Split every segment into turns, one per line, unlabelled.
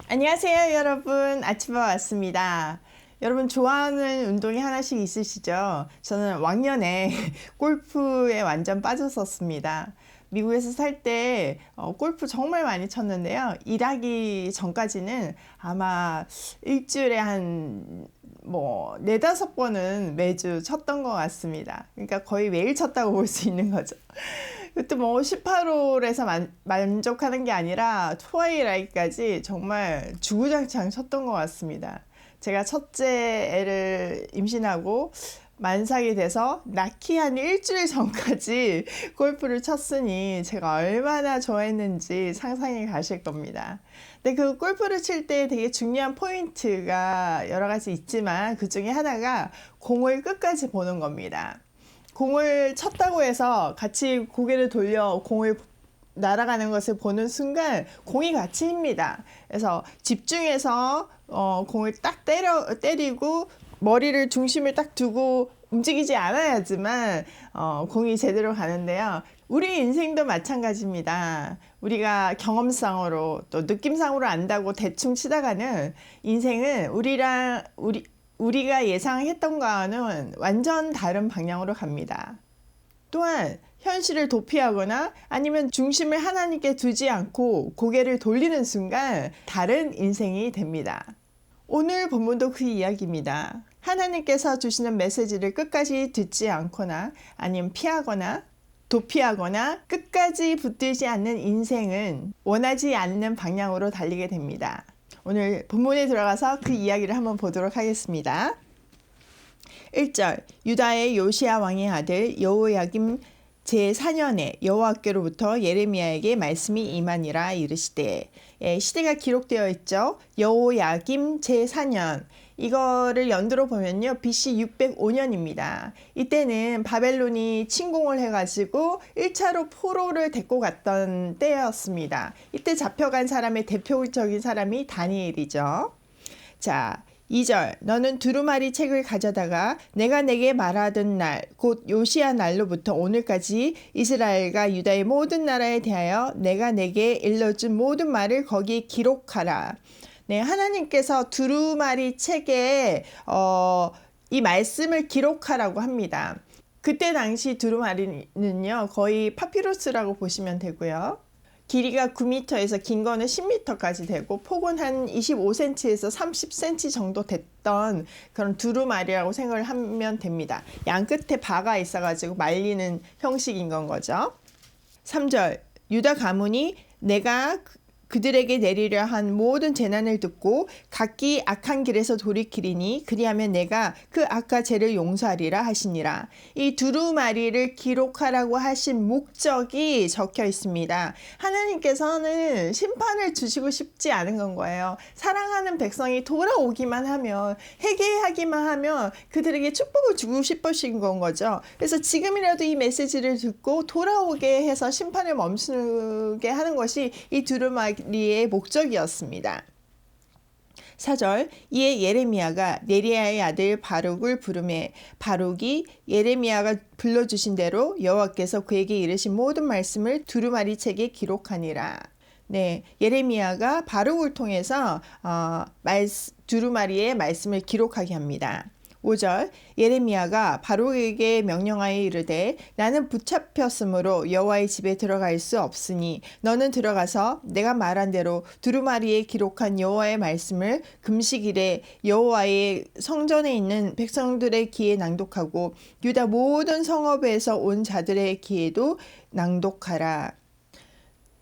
안녕하세요, 여러분. 아침밥 왔습니다. 여러분 좋아하는 운동이 하나씩 있으시죠? 저는 왕년에 골프에 완전 빠졌었습니다. 미국에서 살 때 골프 정말 많이 쳤는데요. 일하기 전까지는 아마 일주일에 한 네다섯 번은 매주 쳤던 것 같습니다. 그러니까 거의 매일 쳤다고 볼 수 있는 거죠. 그때 18홀에서 만족하는 게 아니라 트와일라이트까지 정말 주구장창 쳤던 것 같습니다. 제가 첫째 애를 임신하고 만삭이 돼서 낳기 한 일주일 전까지 골프를 쳤으니 제가 얼마나 좋아했는지 상상이 가실 겁니다. 근데 그 골프를 칠 때 되게 중요한 포인트가 여러 가지 있지만 그 중에 하나가 공을 끝까지 보는 겁니다. 공을 쳤다고 해서 같이 고개를 돌려 공을 날아가는 것을 보는 순간 공이 같이 힙니다. 그래서 집중해서 공을 딱 때리고 머리를 중심을 딱 두고 움직이지 않아야지만 공이 제대로 가는데요. 우리 인생도 마찬가지입니다. 우리가 경험상으로 또 느낌상으로 안다고 대충 치다가는 인생은 우리가 예상했던 거와는 완전 다른 방향으로 갑니다. 또한 현실을 도피하거나 아니면 중심을 하나님께 두지 않고 고개를 돌리는 순간 다른 인생이 됩니다. 오늘 본문도 그 이야기입니다. 하나님께서 주시는 메시지를 끝까지 듣지 않거나 아니면 피하거나 도피하거나 끝까지 붙들지 않는 인생은 원하지 않는 방향으로 달리게 됩니다. 오늘 본문에 들어가서 그 이야기를 한번 보도록 하겠습니다. 1절 유다의 요시야 왕의 아들 여호야김 제4년에 여호와께로부터 예레미야에게 말씀이 임하니라 이르시되, 시대가 기록되어 있죠. 여호야김 제4년, 이거를 연도로 보면요 BC 605년입니다. 이때는 바벨론이 침공을 해가지고 1차로 포로를 데리고 갔던 때였습니다. 이때 잡혀간 사람의 대표적인 사람이 다니엘이죠. 자, 2절 너는 두루마리 책을 가져다가 내가 내게 말하던 날 곧 요시야 날로부터 오늘까지 이스라엘과 유다의 모든 나라에 대하여 내가 내게 일러준 모든 말을 거기에 기록하라. 네, 하나님께서 두루마리 책에 이 말씀을 기록하라고 합니다. 그때 당시 두루마리는요 거의 파피루스라고 보시면 되고요. 길이가 9m에서 긴 거는 10m까지 되고 폭은 한 25cm에서 30cm 정도 됐던 그런 두루마리라고 생각을 하면 됩니다. 양 끝에 바가 있어가지고 말리는 형식인 건 거죠. 3절 유다 가문이 내가 그들에게 내리려 한 모든 재난을 듣고 각기 악한 길에서 돌이키리니 그리하면 내가 그 악과 죄를 용서하리라 하시니라. 이 두루마리를 기록하라고 하신 목적이 적혀 있습니다. 하나님께서는 심판을 주시고 싶지 않은 건 거예요. 사랑하는 백성이 돌아오기만 하면, 회개하기만 하면 그들에게 축복을 주고 싶으신 건 거죠. 그래서 지금이라도 이 메시지를 듣고 돌아오게 해서 심판을 멈추게 하는 것이 이 두루마리의 목적이었습니다. 4절 이에 예레미야가 네리야의 아들 바룩을 부르매 바룩이 예레미야가 불러주신 대로 여호와께서 그에게 이르신 모든 말씀을 두루마리 책에 기록하니라. 네, 예레미야가 바룩을 통해서 두루마리의 말씀을 기록하게 합니다. 5절 예레미야가 바룩에게 명령하여 이르되 나는 붙잡혔으므로 여호와의 집에 들어갈 수 없으니 너는 들어가서 내가 말한 대로 두루마리에 기록한 여호와의 말씀을 금식일에 여호와의 성전에 있는 백성들의 귀에 낭독하고 유다 모든 성읍에서 온 자들의 귀에도 낭독하라.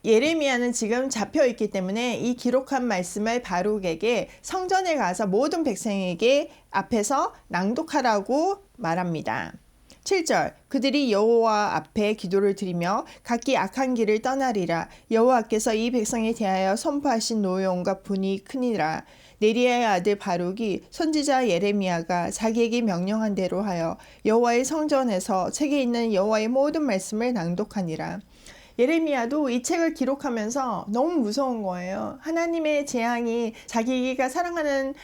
예레미야는 지금 잡혀있기 때문에 이 기록한 말씀을 바룩에게 성전에 가서 모든 백성에게 앞에서 낭독하라고 말합니다. 7절 그들이 여호와 앞에 기도를 드리며 각기 악한 길을 떠나리라. 여호와께서 이 백성에 대하여 선포하신 노여움과 분이 크니라. 네리야의 아들 바룩이 선지자 예레미야가 자기에게 명령한 대로 하여 여호와의 성전에서 책에 있는 여호와의 모든 말씀을 낭독하니라. 예레미야도 이 책을 기록하면서 너무 무서운 거예요. 하나님의 재앙이 자기가 사랑하는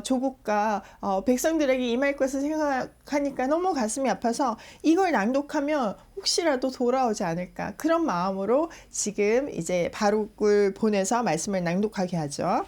조국과 백성들에게 임할 것을 생각하니까 너무 가슴이 아파서 이걸 낭독하면 혹시라도 돌아오지 않을까, 그런 마음으로 지금 이제 바룩을 보내서 말씀을 낭독하게 하죠.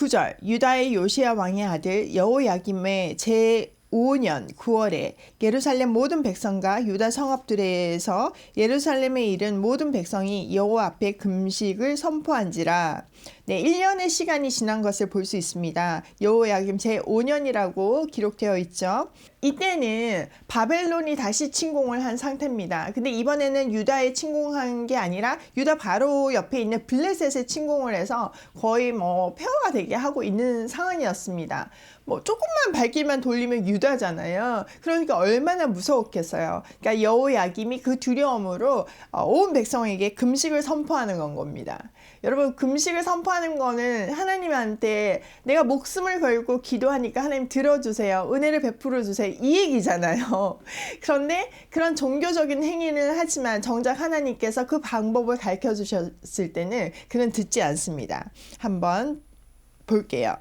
9절 유다의 요시야 왕의 아들 여호야김의 제5년 9월에 예루살렘 모든 백성과 유다 성읍들에서 예루살렘에 이른 모든 백성이 여호와 앞에 금식을 선포한지라. 네, 1년의 시간이 지난 것을 볼 수 있습니다. 여호야김 제5년이라고 기록되어 있죠. 이때는 바벨론이 다시 침공을 한 상태입니다. 근데 이번에는 유다에 침공한 게 아니라 유다 바로 옆에 있는 블레셋에 침공을 해서 거의 폐허가 되게 하고 있는 상황이었습니다. 조금만 발길만 돌리면 유다잖아요. 그러니까 얼마나 무서웠겠어요. 그러니까 여호야김이 그 두려움으로 온 백성에게 금식을 선포하는 건 겁니다. 여러분, 금식을 선포하는 거는 하나님한테 내가 목숨을 걸고 기도하니까 하나님 들어주세요. 은혜를 베풀어 주세요. 이 얘기잖아요. 그런데 그런 종교적인 행위는 하지만 정작 하나님께서 그 방법을 가르쳐 주셨을 때는 그는 듣지 않습니다. 한번 볼게요.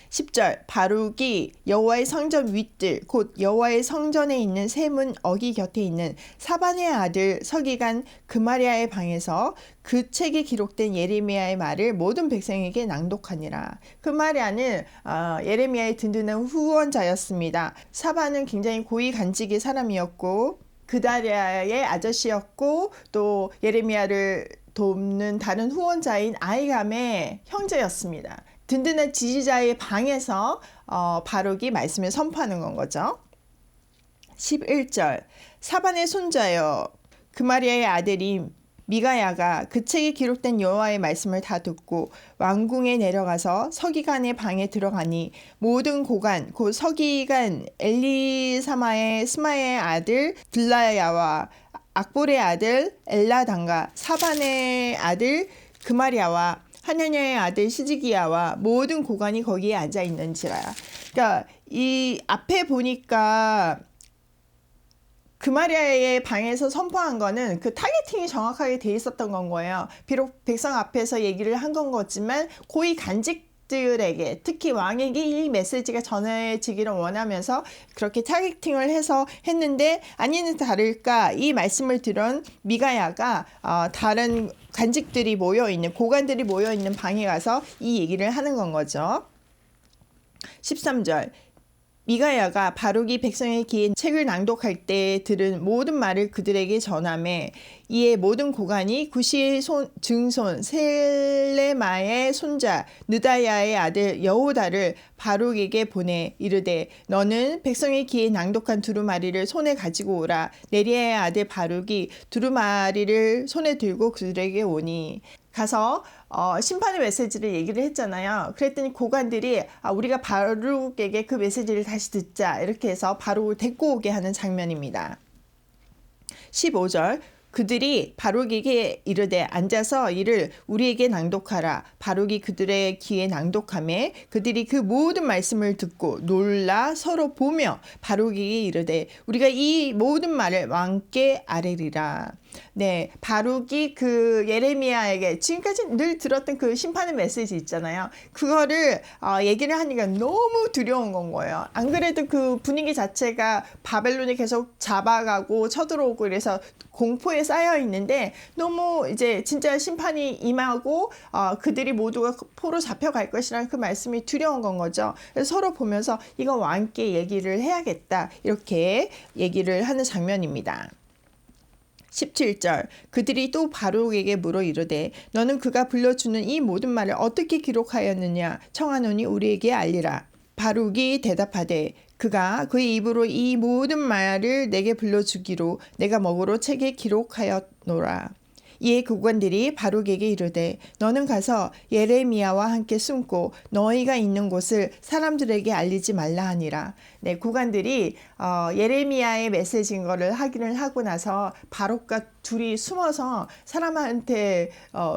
10절 바룩이 여호와의 성전 윗뜰 곧 여호와의 성전에 있는 세문 어기 곁에 있는 사반의 아들 서기관 그마리아의 방에서 그 책에 기록된 예레미야의 말을 모든 백성에게 낭독하니라. 그마리아는 예레미야의 든든한 후원자였습니다. 사반은 굉장히 고위 간직의 사람이었고 그다리아의 아저씨였고 또 예레미야를 돕는 다른 후원자인 아히감의 형제였습니다. 든든한 지지자의 방에서 바룩이 말씀을 선포하는 건 거죠. 11절 사반의 손자여 그마리아의 아들인 미가야가 그 책에 기록된 여호와의 말씀을 다 듣고 왕궁에 내려가서 서기관의 방에 들어가니 모든 고관 곧 서기관 엘리사마의 스마의 아들 들라야와 악볼의 아들 엘라단과 사반의 아들 그마리아와 하냐냐의 아들 시즈기야와 모든 고관이 거기에 앉아 있는지라. 그러니까 이 앞에 보니까 그마리아의 방에서 선포한 거는 그 타겟팅이 정확하게 돼 있었던 건 거예요. 비록 백성 앞에서 얘기를 한 건 거지만 고위 간직들에게 특히 왕에게 이 메시지가 전해지기를 원하면서 그렇게 타겟팅을 해서 했는데 아니는 다를까 이 말씀을 들은 미가야가 다른 간직들이 모여있는 고관들이 모여있는 방에 가서 이 얘기를 하는 건 거죠. 13절 미가야가 바룩이 백성의 귀에 책을 낭독할 때 들은 모든 말을 그들에게 전하매 이에 모든 고관이 구시의 증손 셀레마의 손자 느다야의 아들 여호다를 바룩에게 보내 이르되 너는 백성의 귀에 낭독한 두루마리를 손에 가지고 오라. 네리야의 아들 바룩이 두루마리를 손에 들고 그들에게 오니 가서 심판의 메시지를 얘기를 했잖아요. 그랬더니 고관들이 우리가 바룩에게 그 메시지를 다시 듣자 이렇게 해서 바룩을 데리고 오게 하는 장면입니다. 15절 그들이 바룩에게 이르되 앉아서 이를 우리에게 낭독하라. 바룩이 그들의 귀에 낭독하매 그들이 그 모든 말씀을 듣고 놀라 서로 보며 바룩에게 이르되 우리가 이 모든 말을 왕께 아뢰리라. 네, 바룩이 그 예레미야에게 지금까지 늘 들었던 그 심판의 메시지 있잖아요. 그거를 얘기를 하니까 너무 두려운 건 거예요. 안 그래도 그 분위기 자체가 바벨론이 계속 잡아가고 쳐들어오고 이래서 공포에 쌓여 있는데 너무 이제 진짜 심판이 임하고 그들이 모두가 포로 잡혀갈 것이라는 그 말씀이 두려운 건 거죠. 그래서 서로 보면서 이거 왕께 얘기를 해야겠다 이렇게 얘기를 하는 장면입니다. 17절 그들이 또 바룩에게 물어 이르되 너는 그가 불러주는 이 모든 말을 어떻게 기록하였느냐 청하노니 우리에게 알리라. 바룩이 대답하되 그가 그의 입으로 이 모든 말을 내게 불러주기로 내가 먹으로 책에 기록하였노라. 이에 고관들이 바룩에게 이르되 너는 가서 예레미야와 함께 숨고 너희가 있는 곳을 사람들에게 알리지 말라 하니라. 네, 고관들이 예레미야의 메시지인 거를 확인을 하고 나서 바룩과 둘이 숨어서 사람한테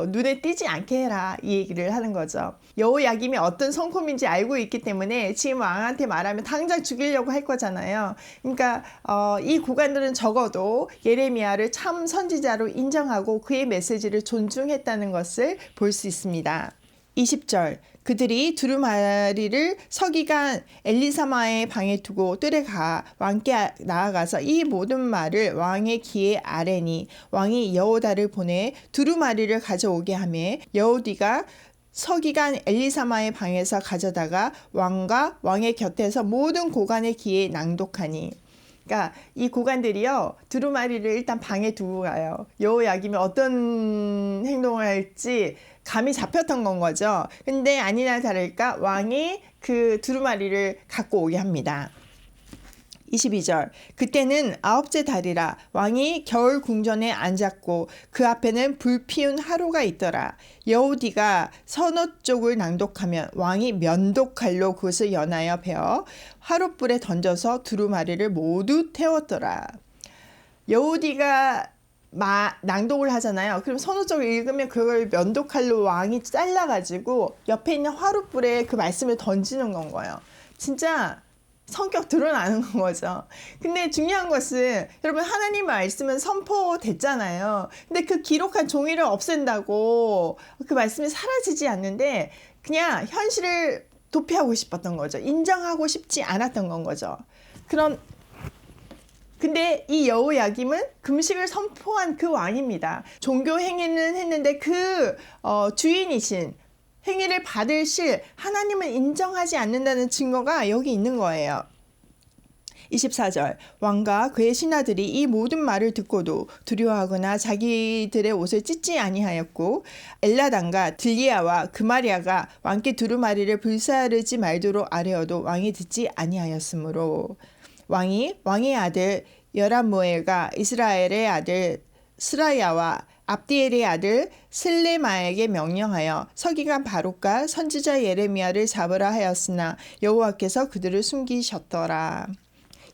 눈에 띄지 않게 해라 이 얘기를 하는 거죠. 여호야김이 어떤 성품인지 알고 있기 때문에 지금 왕한테 말하면 당장 죽이려고 할 거잖아요. 그러니까 이 고관들은 적어도 예레미야를 참 선지자로 인정하고 그의 메시지를 존중했다는 것을 볼 수 있습니다. 20절 그들이 두루마리를 서기관 엘리사마의 방에 두고 뜰에 가 왕께 나아가서 이 모든 말을 왕의 귀에 아뢰니 왕이 여호다를 보내 두루마리를 가져오게 하매 여호디가 서기관 엘리사마의 방에서 가져다가 왕과 왕의 곁에서 모든 고관의 귀에 낭독하니. 그러니까 이 고관들이요, 두루마리를 일단 방에 두고 가요. 여호야김이 어떤 행동을 할지 감이 잡혔던 건 거죠. 근데 아니나 다를까 왕이 그 두루마리를 갖고 오게 합니다. 22절. 그때는 9째 달이라. 왕이 겨울 궁전에 앉았고 그 앞에는 불 피운 화로가 있더라. 여호디가 서너 쪽을 낭독하면 왕이 면도칼로 그것을 연하여 베어 화롯불에 던져서 두루마리를 모두 태웠더라. 여호디가 낭독을 하잖아요. 그럼 서너 쪽을 읽으면 그걸 면도칼로 왕이 잘라가지고 옆에 있는 화롯불에 그 말씀을 던지는 건 거예요. 진짜 성격 드러나는 거죠. 근데 중요한 것은 여러분, 하나님 말씀은 선포됐잖아요. 근데 그 기록한 종이를 없앤다고 그 말씀이 사라지지 않는데 그냥 현실을 도피하고 싶었던 거죠. 인정하고 싶지 않았던 건 거죠. 근데 이 여호야김은 금식을 선포한 그 왕입니다. 종교 행위는 했는데 그 주인이신, 행위를 받으실 하나님을 인정하지 않는다는 증거가 여기 있는 거예요. 24절. 왕과 그의 신하들이 이 모든 말을 듣고도 두려워하거나 자기들의 옷을 찢지 아니하였고 엘라단과 들리아와 그마리아가 왕께 두루마리를 불사르지 말도록 아뢰어도 왕이 듣지 아니하였으므로 왕의 아들 여람무엘과 이스라엘의 아들 스라야와 압디엘의 아들 슬레마에게 명령하여 서기관 바룩과 선지자 예레미야를 잡으라 하였으나 여호와께서 그들을 숨기셨더라.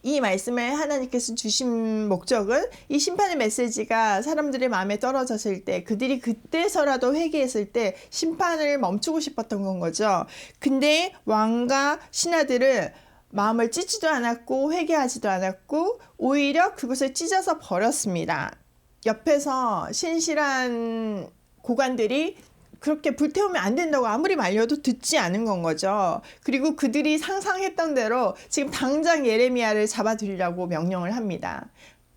이 말씀을 하나님께서 주신 목적은 이 심판의 메시지가 사람들의 마음에 떨어졌을 때, 그들이 그때서라도 회개했을 때 심판을 멈추고 싶었던 건 거죠. 근데 왕과 신하들은 마음을 찢지도 않았고 회개하지도 않았고 오히려 그것을 찢어서 버렸습니다. 옆에서 신실한 고관들이 그렇게 불태우면 안 된다고 아무리 말려도 듣지 않은 건 거죠. 그리고 그들이 상상했던 대로 지금 당장 예레미야를 잡아들이라고 명령을 합니다.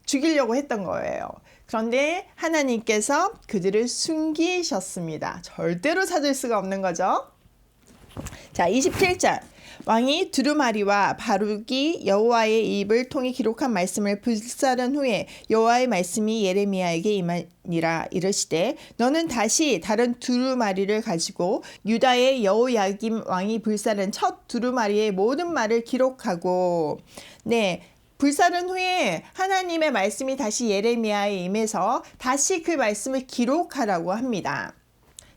죽이려고 했던 거예요. 그런데 하나님께서 그들을 숨기셨습니다. 절대로 찾을 수가 없는 거죠. 자, 27절. 왕이 두루마리와 바룩이 여호와의 입을 통해 기록한 말씀을 불사른 후에 여호와의 말씀이 예레미야에게 임하니라. 이르시되 너는 다시 다른 두루마리를 가지고 유다의 여호야김 왕이 불사른 첫 두루마리의 모든 말을 기록하고. 불사른 후에 하나님의 말씀이 다시 예레미야에 임해서 다시 그 말씀을 기록하라고 합니다.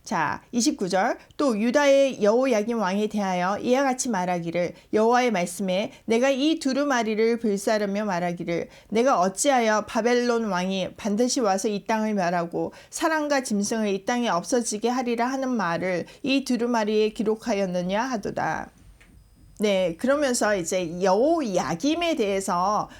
자, 29절. 또 유다의 여호야김 왕에 대하여 이와 같이 말하기를, 여호와의 말씀에 내가 이 두루마리를 불사르며 말하기를, 내가 어찌하여 바벨론 왕이 반드시 와서 이 땅을 멸하고 사람과 짐승을 이 땅에 없어지게 하리라 하는 말을 이 두루마리에 기록하였느냐 하도다. 그러면서 이제 여호야김에 대해서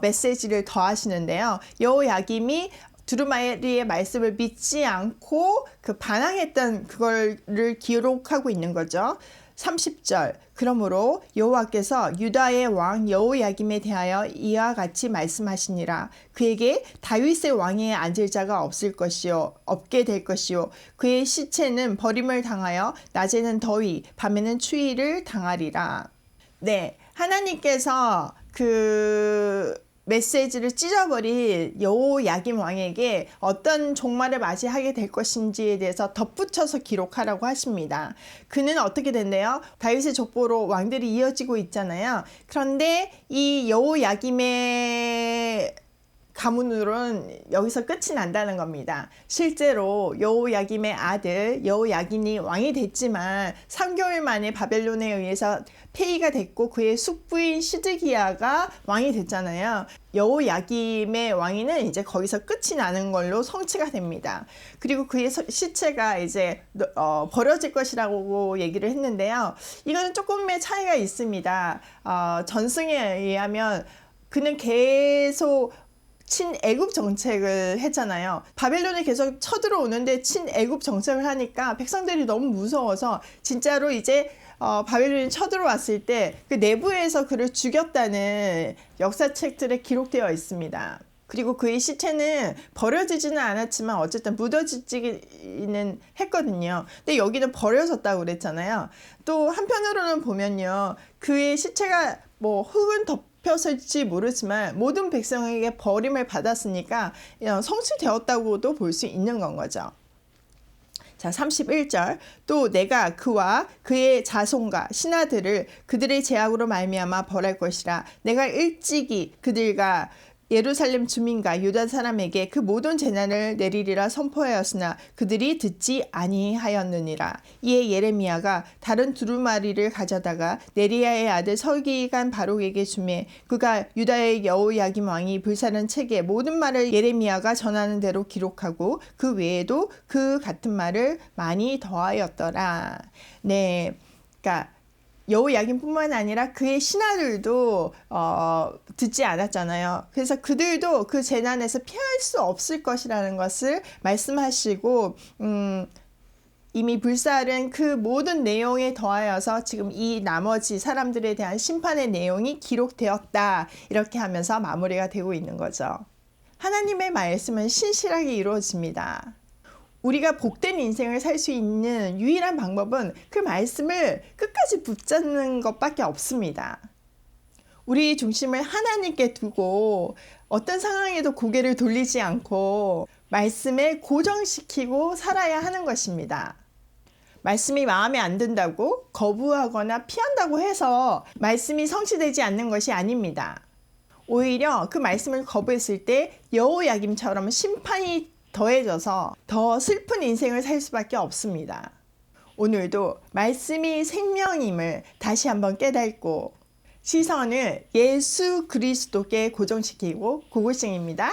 메시지를 더하시는데요. 여호야김이 두루마리의 말씀을 믿지 않고 그 반항했던 그거를 기록하고 있는 거죠. 30절. 그러므로 여호와께서 유다의 왕 여호야김에 대하여 이와 같이 말씀하시니라. 그에게 다윗의 왕위에 앉을 자가 없게 될 것이요 그의 시체는 버림을 당하여 낮에는 더위 밤에는 추위를 당하리라. 하나님께서 그 메시지를 찢어버린 여호야김 왕에게 어떤 종말을 맞이하게 될 것인지에 대해서 덧붙여서 기록하라고 하십니다. 그는 어떻게 된대요? 다윗의 족보로 왕들이 이어지고 있잖아요. 그런데 이 여호야김의 가문으로는 여기서 끝이 난다는 겁니다. 실제로 여호야김의 아들 여호야긴이 왕이 됐지만 3개월 만에 바벨론에 의해서 폐위가 됐고 그의 숙부인 시드기야가 왕이 됐잖아요. 여호야김의 왕위는 이제 거기서 끝이 나는 걸로 성취가 됩니다. 그리고 그의 시체가 이제 버려질 것이라고 얘기를 했는데요. 이거는 조금의 차이가 있습니다. 전승에 의하면 그는 계속 친애굽 정책을 했잖아요. 바벨론에 계속 쳐들어오는데 친애굽 정책을 하니까 백성들이 너무 무서워서 진짜로 이제 바벨론이 쳐들어왔을 때 그 내부에서 그를 죽였다는 역사책들에 기록되어 있습니다. 그리고 그의 시체는 버려지지는 않았지만 어쨌든 묻어지기는 했거든요. 근데 여기는 버려졌다고 그랬잖아요. 또 한편으로는 보면요, 그의 시체가 뭐 흙은 덮였을지 모르지만 모든 백성에게 버림을 받았으니까 성취되었다고도 볼 수 있는 건 거죠. 자, 31절. 또 내가 그와 그의 자손과 신하들을 그들의 죄악으로 말미암아 벌할 것이라. 내가 일찍이 그들과 예루살렘 주민과 유다 사람에게 그 모든 재난을 내리리라 선포하였으나 그들이 듣지 아니하였느니라. 이에 예레미야가 다른 두루마리를 가져다가 네리야의 아들 서기관 바록에게 주매 그가 유다의 여호야김 왕이 불사른 책에 모든 말을 예레미야가 전하는 대로 기록하고 그 외에도 그 같은 말을 많이 더하였더라. 네, 그러니까 여호야김뿐만 아니라 그의 신하들도 듣지 않았잖아요. 그래서 그들도 그 재난에서 피할 수 없을 것이라는 것을 말씀하시고 이미 불사른 그 모든 내용에 더하여서 지금 이 나머지 사람들에 대한 심판의 내용이 기록되었다, 이렇게 하면서 마무리가 되고 있는 거죠. 하나님의 말씀은 신실하게 이루어집니다. 우리가 복된 인생을 살 수 있는 유일한 방법은 그 말씀을 끝까지 붙잡는 것밖에 없습니다. 우리 중심을 하나님께 두고 어떤 상황에도 고개를 돌리지 않고 말씀에 고정시키고 살아야 하는 것입니다. 말씀이 마음에 안 든다고 거부하거나 피한다고 해서 말씀이 성취되지 않는 것이 아닙니다. 오히려 그 말씀을 거부했을 때 여호야김처럼 심판이 더해져서 더 슬픈 인생을 살 수밖에 없습니다. 오늘도 말씀이 생명임을 다시 한번 깨닫고 시선을 예수 그리스도께 고정시키고 고고싱입니다.